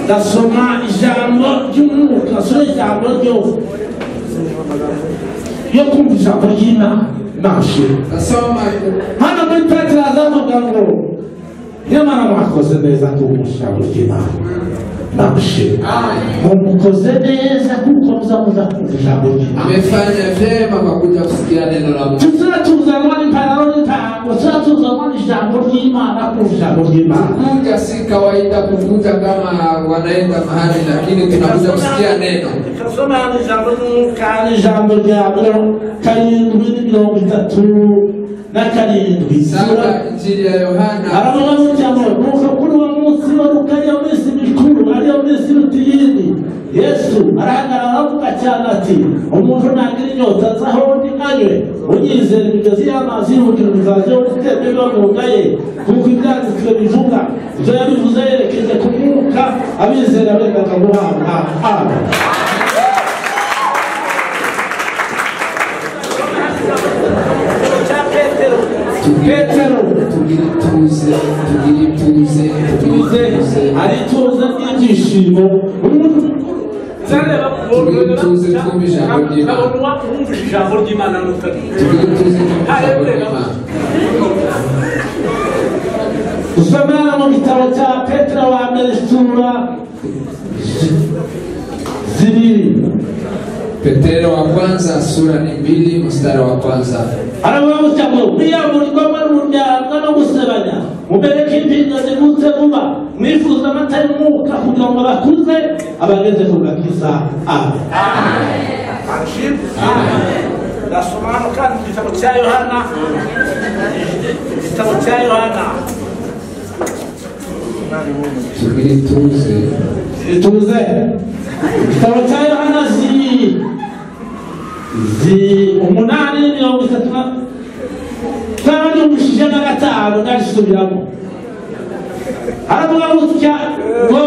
Dasoma ijambo ry'umwuka, sura ijambo yo kumva ijambo ry'Imana nashe. Hano muri Petero azavuga ngo nyamara mwakoze neza kumva ijambo ry'Imana nashe. Mukoze neza kuko muzamuza kumva ijambo ry'Imana. Amefanya vyema kwa kuja kusikia neno la Mungu. Tuzatuzanwa n'impanuro n'intango, tuzatuzanwa n'ijambo ry'Imana kumva ijambo ry'Imana. Kuja si kawaida kukuja kama wanaenda mahali, lakini tunakuja kusikia neno. Tukasoma ijambo ry'Umwuka, ijambo rya 7:37. Sasa Injili ya Yohana aravuga ngo kuri wa munsi warukanya wese mikuru ari wese rutiyindi. Yesu arahagarara avuga cyane ati umuntu nagira inyota zaho ndikanywe unyizera imigozi y'amazi y'ubukiro bizaje utemera mu ngaye kuko ibyanditswe bivuga ibyo yabivuze yerekeje ku mwuka abizera bendaga guhabwa. Amen. Petero tugirituze ari tuza n'igishimo tugirituze ijambo ry'Imana usomera mu gitabo cya Petero wa mbere sura 2. Petero wa kwanza sura 2 mstari wa kwanza. Aravuga ngo mwiyamurwa n'urubyaro no gusebanya mubereke impinga zivutse vuba mwifuza amata y'umwuka kugira ngo bakuze abageze ku gakiza. Amen. Dasoma kandi igitabo cya Yohana, tugirituze igitabo cya Yohana 8:35 kandi umushijenagatano ndasubiramo. Aravuga ngo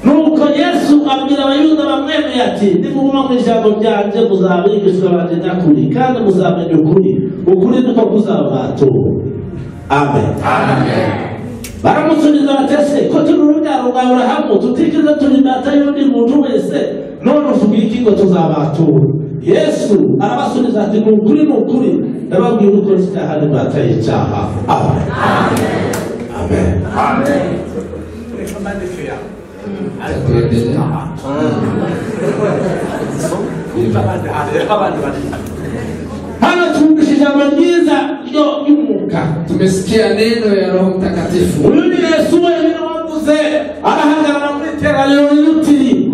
nuko Yesu abwira abayuda bamwemeye ati nimuguma mu ijambo ryanje muzabigishwa banje nyakuri kandi muzamenya ukuri niko kuzabatura. Amen. Baramusubiza batese ko turi urubyaro rwa Aburahamu tutikiza turi imbata y'undi muntu wese none uvuga iki ngo tuzabatura? Yesu arabasubiza ati ni ukuri ndababwira uko icyaha n'imbata y'icyaha. Amen. Hano tumvise ijambo ryiza ry'Umwuka, tumesikia neno ya Roho Mtakatifu. Uyu ni Yesu wenyine wavuze arahagarara muri teraniro y'utiri.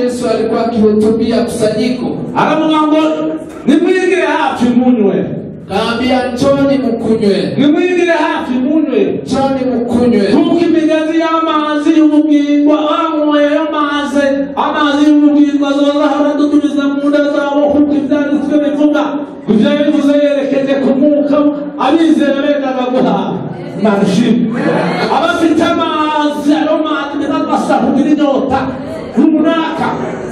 Yesu alikuwa akihutubia kusanyiko, aravuga ngo nimwigire hafi munywe. Kaambia njoni mkunywe. Nimwigire hafi munywe. Njoni mkunywe. Kuko imigazi y'amazi y'ubugingo anyweye amazi y'ubugingo azahora adutumiza mu nda zabo kuko ibyanditswe bivuga. Ibyo bivuze yerekeje ku mwuka abizera bendaga guhabwa. Abafite amazi n'amasahugira inyota runaka.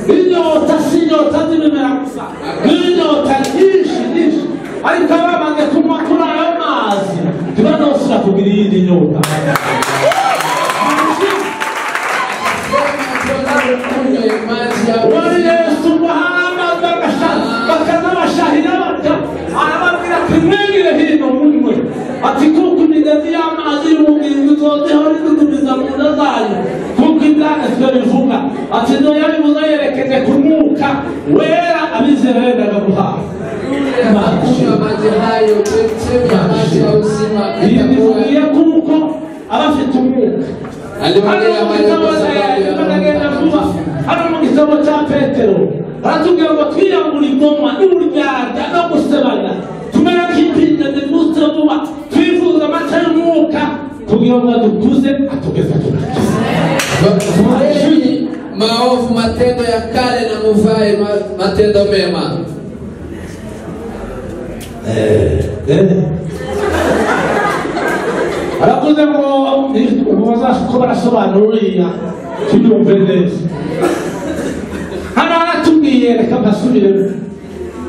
Inyota si inyota z'ibimera gusa, inyota nyinshi ariko abamaze kunywa kuri ayo mazi tubanosura kugira iyindi nyota. Wari Yesu bahamaze bakaza bashahira arababwira ati mwegire hino munywe ati kuko imigazi y'amazi y'ubugingo izozehora idutumiza mu nda zanyu kuko ibyanditswe bivuga. Ati no yabivuze yerekeje ku mwuka wera abizera bendaga guhabwa. Bivugiye kuko abafite umwuka. Hano mu gitabo cya Petero aratubwira ngo twiyambure ingoma n'uburyarya no gusebanya tumera nk'impinga zivutse vuba twifuza amata y'umwuka kugira ngo dukuze atugeze tugakiza. Maovu matendo ya kale na muvae matendo mema. Aravuze ngo ko barasobanurira tubyumve neza. Hano aratubwiye reka mbasubire.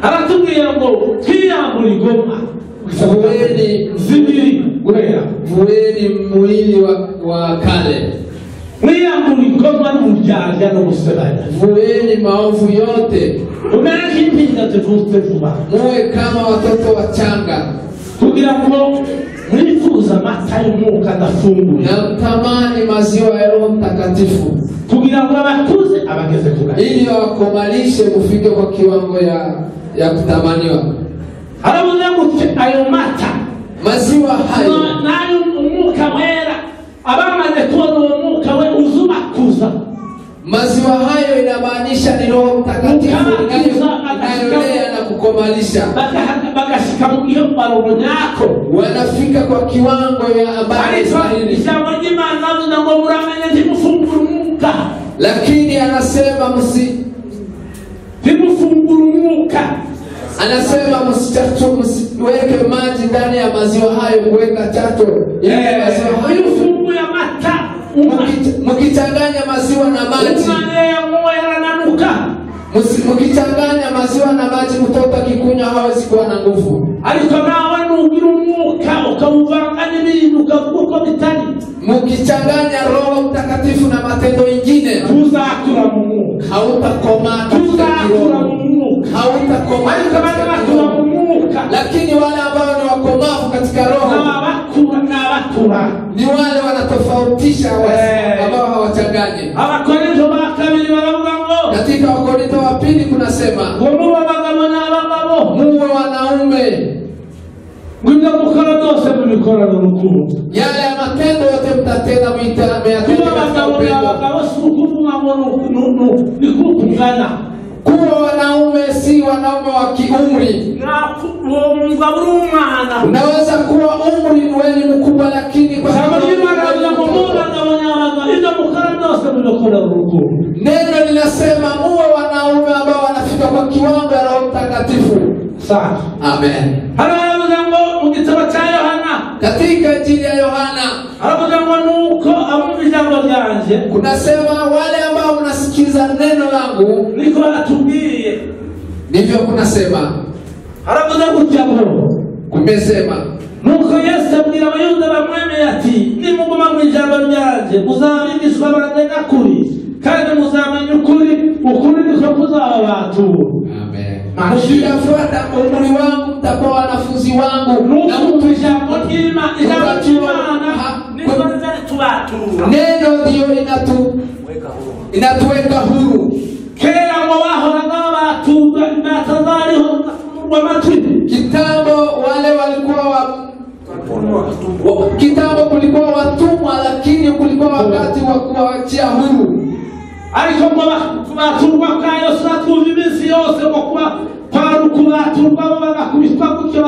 Aratubwiye ngo twiyambure ingoma vueni mwili wa kale. Mwiyambure uburyarya no gusebanya. Vueni maovu yote. Umeke impinja zivutse vuba. Muwe kama watoto wachanga. Kugira ngo mwifuza amata y'umwuka adafunguye. Na mtamani maziwa ya Roho Mtakatifu. Kugira ngo abakuze abageze kugana. Ili wakomalishe kufika kwa kiwango ya kutamaniwa. Harabuze gute ayo mata. Maziwa hayo. Nayo umwuka wera. Abamaze kubona uwo mwuka we uzubakuza. Maziwa hayo inamaanisha ni Roho Mtakatifu inayolea na kukomalisha. Bagashika mu iyo barongo yako. Wanafika kwa kiwango ya habari sahihi. Ijambo ry'Imana navuga ngo muramenye ntimufungura umwuka. Lakini anasema ntimufungura umwuka. Anasema msiweke maji ndani ya maziwa hayo, kuweka chato. Maziwa hayo funguya mata. Mkichanganya maziwa na maji. Mkichanganya maziwa na maji, mtoto akikunywa hawezi kuwa na nguvu. Ariko nawe nugira umwuka ukawuvanganya ibintu ukavuga uko bitari. Mkichanganya Roho Mtakatifu na matendo mengine, tuzakura mu mwuka. Hautakomaa katika kiroho. Hautakomaa katika mwuka. Lakini wale ambao ni wakomavu katika roho ni wale wanatofautisha ambao hawachanganye. Abakorinto ba kabiri baravuga ngo, katika Wakorinto wa pili kunasema muwe abagabo n'abagabo, muwe wanaume, ngwino mukora byose mubikora n'urukundo. Yale ya matendo yote mtatenda meyatenda katika upendo. Abagabo si ukuvuga ngo nikukungana. Kuwa wanaume si wanaume wa kiumri. Unaweza kuwa umri ni mkubwa, lakini kwa sababu neno linasema muwe wanaume ambao wanafika kwa kiwango ya Roho Mtakatifu. Sawa. Amen. Katika Injili ya Yohana kunasema wale ambao mnasikiza neno langu, niko natubwiye, ndivyo kunasema. Kumesema nuko Yesu abwira abayuda bamwemeye ati, nimuguma mu ijambo ryanje muzabigishwa baragenda kuri, kandi muzamenya ukuri, ukuri niko kuzababatura. Amen. Mkifuata umri wangu mtakuwa wanafunzi wangu. Na mtu ijambo ry'Imana niko tubatura. Neno ndio inatuweka huru. Kera ngo bahoraga batura batazariho wamatwi. Kitambo wale walikuwa kitambo kulikuwa watumwa, lakini kulikuwa wakati wa kuachia huru. Ariko ngo baturwa kayo satwumva iminsi yose ngo kuba kwarukubaturwa bagakubitwa gutya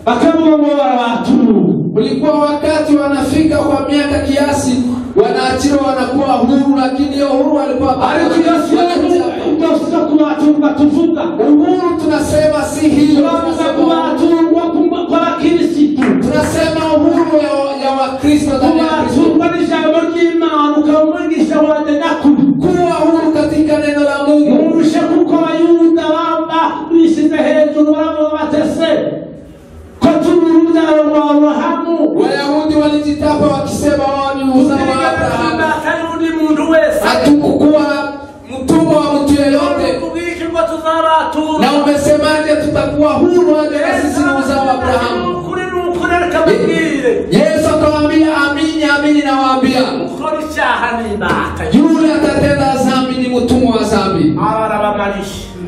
bakavuga ngo barabatura. Kulikuwa wakati wanafika kwa miaka kiasi wanaachiliwa wanakuwa huru, lakini hiyo huru walikuwa bado kubaturwa tuvuga. Uhuru tunasema si hiyo. Kubaturwa kwa Kristo. Tunasema uhuru ya Wakristo ndani ya Kristo. Ijambo ry'Imana ukamwigisha wadenakuru. Kuwa huru katika neno la Mungu. Murusha kuko Abayuda bamba bishyize hejuru baravuga batese ko tururuza Abrahamu. Wayahudi walijitapa wakisema wao ni uzao wa Abrahamu. Hatukukuwa mtumwa wa mtu yeyote. Na umesemaje tutakuwa huru hadi sisi ni uzao wa Abrahamu? Yesu akamwambia, amini nawaambia, yule atatenda dhambi ni mtumwa wa dhambi.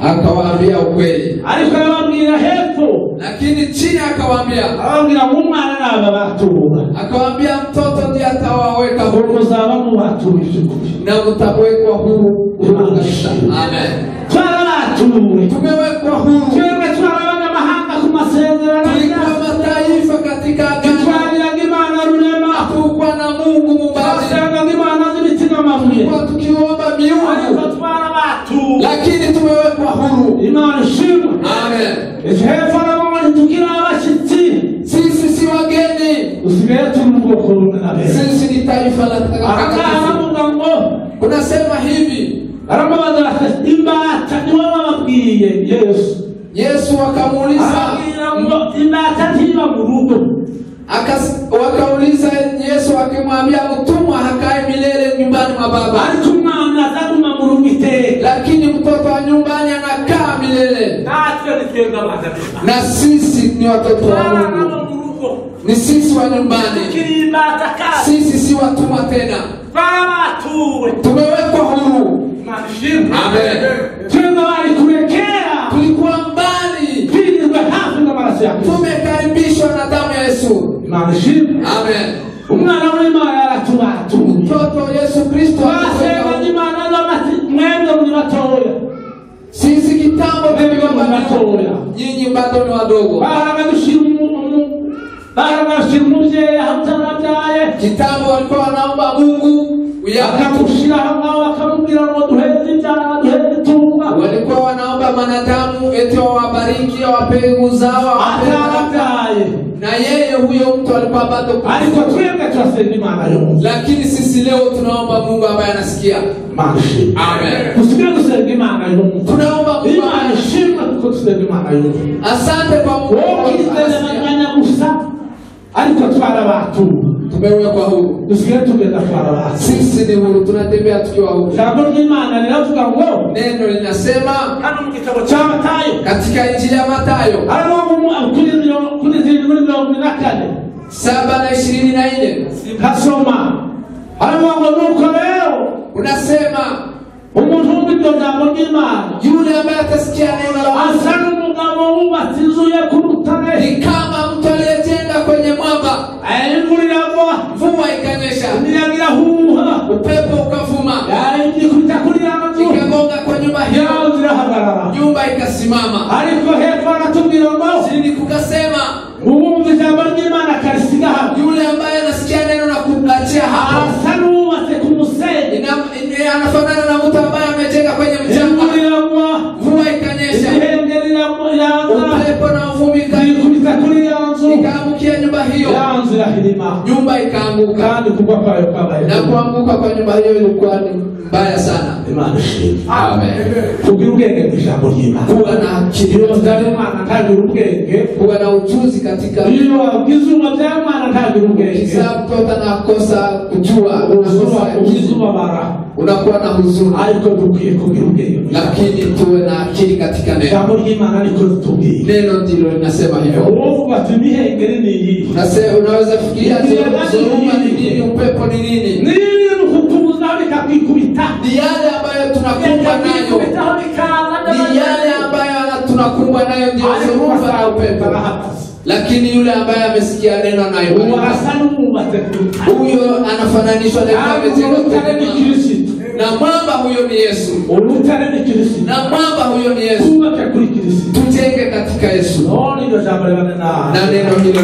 Akawaambia ukweli. Alikwambia hepfo, lakini chini akawaambia umwana n'ababatura. Akawaambia mtoto ndiye atawaweka huru, muzabamu baturije na mtawekwa huru. Amen. Tumewekwa huru. Twarabaga mahanga ku masezerano. Tulikuwa mataifa katika agano. Hatukuwa na Mungu muumbaji. Tulikuwa tukiomba miungu. Lakini tumewekwa huru. Amen. Sisi si wageni. Sisi ni taifa la takatifu. Kunasema hivi. Yesu akamuuliza, wakauliza Yesu akimwambia mtumwa hakae milele nyumbani mwa baba. na sisi ni watoto wa Mungu, ni sisi wa nyumbani, sisi si watumwa tena, tumewekwa huru. Amen. Tulikuwa mbali, tumekaribishwa na damu ya Yesu. Amen. Mtoto Yesu Kristo sisi kitambo nyinyi bado ni wadogo. Kitambo walikuwa wanaomba Mungu, walikuwa wanaomba wanadamu eti wawabariki, wawape uzao, na yeye huyo mtu alikuwa bado. Lakini sisi leo tunaomba Mungu ambaye anasikia. Amen. Tunaomba Mungu asante kwa Mungu. Tumewekwa huru. Sisi ni huru, tunatembea tukiwa huru. Neno linasema katika Injili ya Mathayo 7:24 kasoma unasema yule ambaye atasikia neno la Mungu ni kama mtu aliyejenga kwenye mwamba, mvua ikanyesha, upepo ukavuma, ikagonga kwa nyumba hiyo, nyumba ikasimama. Chini kukasema yule ambaye anasikia neno na kuachia hapo anafanana na mtu ambaye amejenga kwenye mchanga. Mvua ikanyesha, upepo na uvumi ikaangukia nyumba hiyo, nyumba ikaanguka, na kuanguka kwa nyumba hiyo ilikuwa mbaya sana. Amen. Kuwa na akili, kuwa na ujuzi katika kisa mtoto na kosa kujua, unakuwa na huzuni. Lakini tuwe na akili katika neno. Neno ndilo linasema hivyo. Unaweza fikiria dhoruba ni nini, upepo ni nini? Ni yale ambayo tunakumbwa nayo, ni yale ambayo tunakumbwa nayo, ndio dhoruba na upepo. Lakini yule ambaye amesikia neno nayo, huyo anafananishwa na mwamba. Huyo ni Yesu, na mwamba huyo ni Yesu. Tujenge katika Yesu, na neno hilo